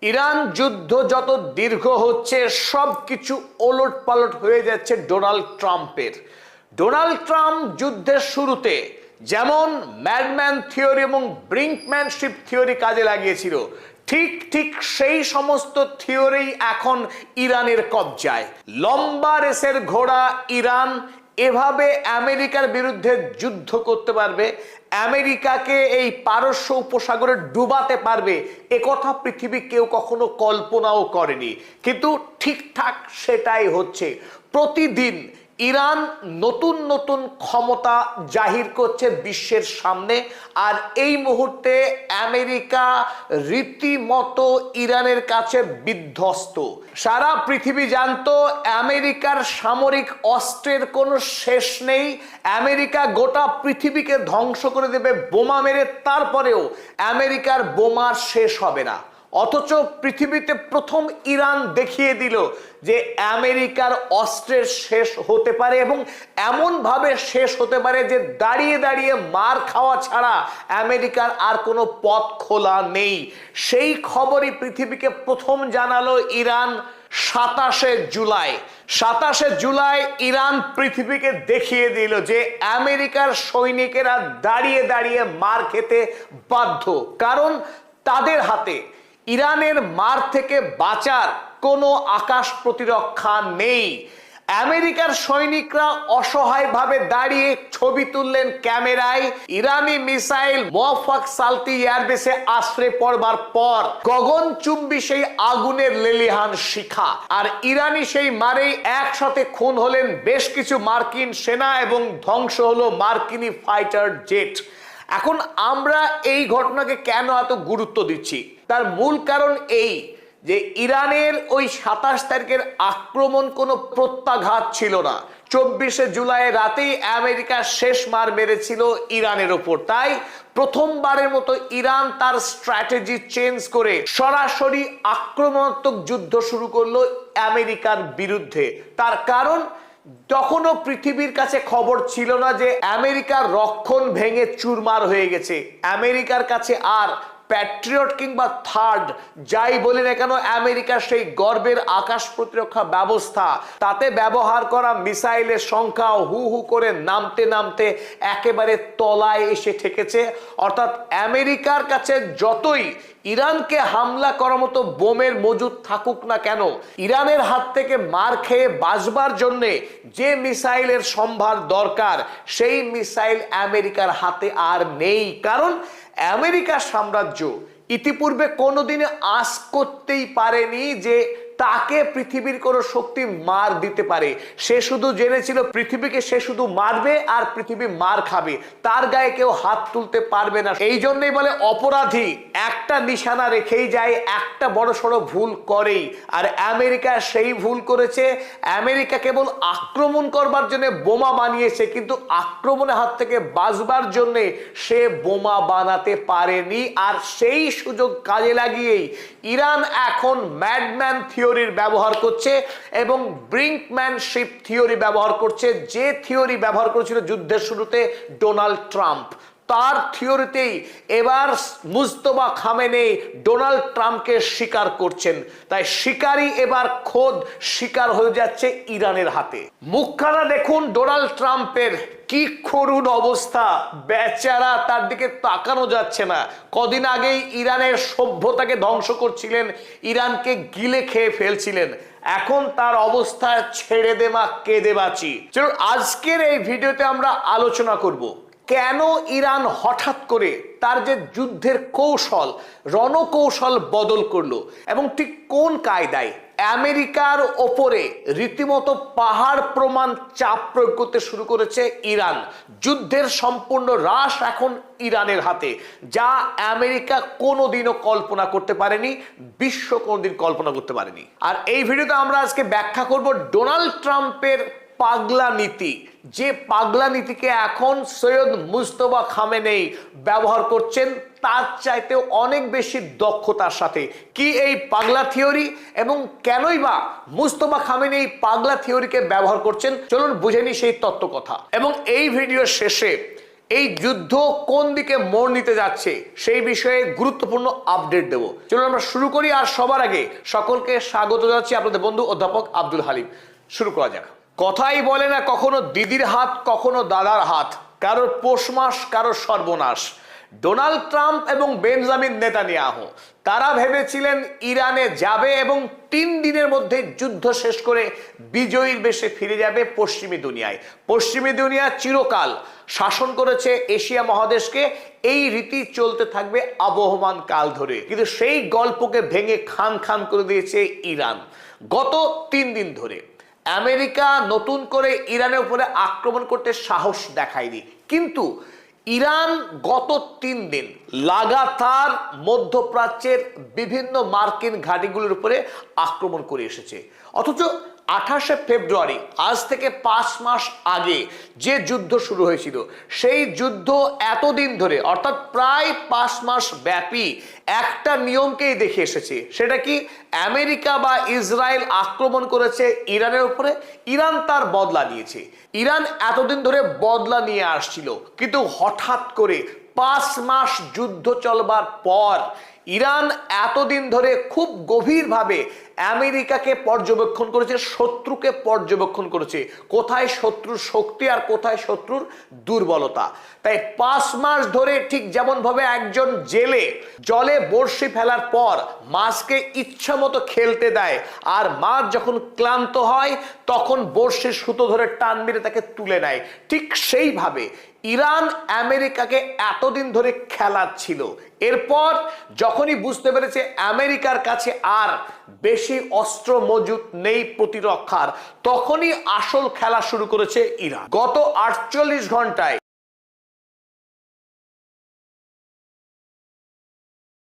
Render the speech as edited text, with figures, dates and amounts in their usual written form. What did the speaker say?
Iran যুদ্ধ যত দীর্ঘ হচ্ছে সবকিছু ওলটপালট হয়ে যাচ্ছে ডোনাল্ড ট্রাম্পের। ডোনাল্ড ট্রাম্প যুদ্ধের শুরুতে যেমন ম্যাডম্যান থিওরি এবং ব্রিঙ্কম্যানশিপ থিওরি কাজে লাগিয়েছিল, ঠিক সেই সমস্ত থিওরি এখন ইরানের কবজায়। লম্বা রেসের ঘোড়া ইরান এভাবে আমেরিকার বিরুদ্ধে যুদ্ধ করতে পারবে, আমেরিকাকে এই পারস্য উপসাগরে ডুবাতে পারবে, একথা পৃথিবী কেউ কখনো কল্পনাও করেনি। কিন্তু ঠিকঠাক সেটাই হচ্ছে। প্রতিদিন ইরান নতুন নতুন ক্ষমতা জাহির করছে বিশ্বের সামনে, আর এই মুহূর্তে আমেরিকা রীতিমতো ইরানের কাছে বিধ্বস্ত। সারা পৃথিবী জানতো আমেরিকার সামরিক অস্ত্রের কোনো শেষ নেই, আমেরিকা গোটা পৃথিবীকে ধ্বংস করে দেবে বোমা মেরে, তারপরেও আমেরিকার বোমার শেষ হবে না। অথচ পৃথিবীতে প্রথম ইরান দেখিয়ে দিল যে আমেরিকার অস্ত্রের শেষ হতে পারে, এবং এমন ভাবে শেষ হতে পারে যে দাঁড়িয়ে দাঁড়িয়ে মার খাওয়া ছাড়া আমেরিকার আর কোনো পথ খোলা নেই। সেই খবরই পৃথিবীকে প্রথম জানালো ইরান 27শে জুলাই ইরান পৃথিবীকে দেখিয়ে দিল যে আমেরিকার সৈনিকেরা দাঁড়িয়ে দাঁড়িয়ে মার খেতে বাধ্য, কারণ তাদের হাতে ইরানের মার থেকে বাঁচার কোনো আকাশ প্রতিরক্ষা নেই। আমেরিকার সৈনিকরা অসহায়ভাবে দাঁড়িয়ে ছবি তুললেন ক্যামেরায়। ইরানি মিসাইল মুওয়াফাক সালতি এয়ারবেসে আশ্রয় পড়বার পর গগনচুম্বী সেই আগুনের লেলিহান শিখা, আর ইরানি সেই মারেই একসাথে খুন হলেন বেশ কিছু মার্কিন সেনা এবং ধ্বংস হলো মার্কিনি ফাইটার জেট। এখন আমরা এই ঘটনাকে কেন এত গুরুত্ব দিচ্ছি, তার মূল কারণ এই যে ইরানের ওই 27 তারিখের আক্রমণ কোনো প্রত্যাঘাত ছিল না। 24শে জুলাই রাতেই আমেরিকা শেষ মার মেরেছিল ইরানের ওপর। তাই প্রথমবারের মতো ইরান তার স্ট্র্যাটেজি চেঞ্জ করে সরাসরি আক্রমণাত্মক যুদ্ধ শুরু করলো আমেরিকার বিরুদ্ধে। তার কারণ তখনও পৃথিবীর কাছে খবর ছিল না যে আমেরিকার রক্ষণ ভেঙে চুরমার হয়ে গেছে। আমেরিকার কাছে আর প্যাট্রিয়ট কিংবা থার্ড যাই বলি না কেন, আমেরিকার সেই গর্বের আকাশ প্রতিরক্ষা ব্যবস্থা, তাতে ব্যবহার করা মিসাইলের সংখ্যা হু হু করে নামতে নামতে একেবারে তলায় এসে ঠেকেছে। অর্থাৎ আমেরিকার কাছে যতই ইরানকে হামলা করার মতো বোমের মজুদ থাকুক না কেন, ইরানের হাত থেকে মার খেয়ে বাঁচবার জন্য যে মিসাইলের সম্ভার দরকার সেই মিসাইল আমেরিকার হাতে আর নেই। কারণ আমেরিকার সাম্রাজ্য ইতিপূর্বে কোনোদিনে আশ করতেই পারেনি যে তাকে পৃথিবীর কোনো শক্তি মার দিতে পারে। সে শুধু জেনেছিল পৃথিবীকে সে শুধু মারবে আর পৃথিবী মার খাবে, তার গায়ে কেউ হাত তুলতে পারবে না। এই জন্যই বলে অপরাধী একটা নিশানা রেখেই যায়, একটা বড় সড়ো ভুল করেই। আর আমেরিকা সেই ভুল করেছে। আমেরিকা কেবল আক্রমণ করবার জন্য বোমা বানিয়েছে, কিন্তু আক্রমণের হাত থেকে বাঁচবার জন্য সে বোমা বানাতে পারেনি। আর সেই সুযোগ কাজে লাগিয়েই ইরান এখন ম্যাডম্যান থিওরির ব্যবহার করছে এবং ব্রিঙ্কম্যানশিপ থিওরি ব্যবহার করছে, যে থিওরি ব্যবহার করেছিল যুদ্ধের শুরুতে ডোনাল্ড ট্রাম্প। তার থিওরিতেই এবার মুজতবা খামেনেই ডোনাল্ড ট্রাম্পকে স্বীকার করছেন। তাই শিকারই এবার খোদ শিকার হয়ে যাচ্ছে ইরানের হাতে। মুখখানা দেখুন ডোনাল্ড ট্রাম্পের, কি করুণ অবস্থা, বেচারা, তার দিকে তাকানো যাচ্ছে না। কদিন আগেই ইরানের সভ্যতাকে ধ্বংস করছিলেন, ইরানকে গিলে খেয়ে ফেলছিলেন, এখন তার অবস্থা ছেড়ে দে মা কেঁদে বাঁচি। চলুন আজকের এই ভিডিওতে আমরা আলোচনা করব কেন ইরান হঠাৎ করে তার যে যুদ্ধের কৌশল, রণকৌশল বদল করলো, এবং ঠিক কোন কায়দায় আমেরিকার ওপরে রীতিমতো পাহাড় প্রমাণ চাপ প্রয়োগ করতে শুরু করেছে ইরান। যুদ্ধের সম্পূর্ণ রাশ এখন ইরানের হাতে, যা আমেরিকা কোনোদিনও কল্পনা করতে পারেনি, বিশ্ব কোনোদিন কল্পনা করতে পারেনি। আর এই ভিডিওতে আমরা আজকে ব্যাখ্যা করব ডোনাল্ড ট্রাম্পের পাগলা নীতি, যে পাগলা নীতিকে এখন সৈয়দ মুজতবা খামেনেই ব্যবহার করছেন তার চাইতে অনেক বেশি দক্ষতার সাথে। কি এই পাগলা থিওরি এবং কেনই বা মুজতবা খামেনেই পাগলা থিওরিকে ব্যবহার করছেন, চলুন বুঝে নি সেই তত্ত্ব কথা। এবং এই ভিডিওর শেষে এই যুদ্ধ কোন দিকে মোড় নিতে যাচ্ছে সেই বিষয়ে গুরুত্বপূর্ণ আপডেট দেব। চলুন আমরা শুরু করি। আর সবার আগে সকলকে স্বাগত জানাচ্ছি আপনাদের বন্ধু অধ্যাপক আব্দুল হালিম। শুরু করা যাক। কথাই বলে না, কখনো দিদির হাত কখনো দাদার হাত, কারোর পৌষ মাস কারোর সর্বনাশ। ডোনাল্ড ট্রাম্প এবং বেঞ্জামিন নেতানিয়াহু তারা ভেবেছিলেন ইরানে যাবে এবং 3 দিনের মধ্যে যুদ্ধ শেষ করে বিজয়ীর বেশে ফিরে যাবে পশ্চিমী দুনিয়ায়। পশ্চিমী দুনিয়া চিরকাল শাসন করেছে এশিয়া মহাদেশকে, এই রীতি চলতে থাকবে আবহমান কাল ধরে। কিন্তু সেই গল্পকে ভেঙে খান খান করে দিয়েছে ইরান। গত 3 দিন ধরে আমেরিকা নতুন করে ইরানের উপরে আক্রমণ করতে সাহস দেখায়নি, কিন্তু ইরান গত 3 দিন লাগাতার মধ্যপ্রাচ্যের বিভিন্ন মার্কিন ঘাঁটিগুলোর উপরে আক্রমণ করে এসেছে। অথচ 28শে ফেব্রুয়ারি, আজ থেকে 5 মাস আগে যে যুদ্ধ শুরু হয়েছিল, সেই যুদ্ধ এতদিন ধরে অর্থাৎ প্রায় 5 মাস ব্যাপী একটা নিয়মকেই দেখে এসেছে। সেটা কি? আমেরিকা বা ইসরায়েল আক্রমণ করেছে ইরানের উপরে, ইরান তার বদলা নিয়েছে। ইরান এতদিন ধরে বদলা নিয়ে আসছিল, কিন্তু হঠাৎ করে 5 মাস যুদ্ধ চলবার পর ইরান এতদিন ধরে খুব গভীরভাবে আমেরিকাকে পর্যবেক্ষণ করেছে, শত্রুকে পর্যবেক্ষণ করেছে, কোথায় শত্রুর শক্তি আর কোথায় শত্রুর দুর্বলতা। তাই 5 মাস ধরে ঠিক যেমন ভাবে একজন জেলে জলে বড়শি ফেলার পর মাছকে ইচ্ছা মতো খেলতে দেয়, আর মাছ যখন ক্লান্ত হয় তখন বড়শির সুতো ধরে টান মেরে তাকে তুলে নেয়, ঠিক সেইভাবে ইরান আমেরিকাকে এতদিন ধরে খেলাচ্ছিল। এরপর যখনই বুঝতে পেরেছে আমেরিকার কাছে আর বেশি অস্ত্র মজুত নেই প্রতিরক্ষার, তখনই আসল খেলা শুরু করেছে ইরান। গত 48 ঘন্টায়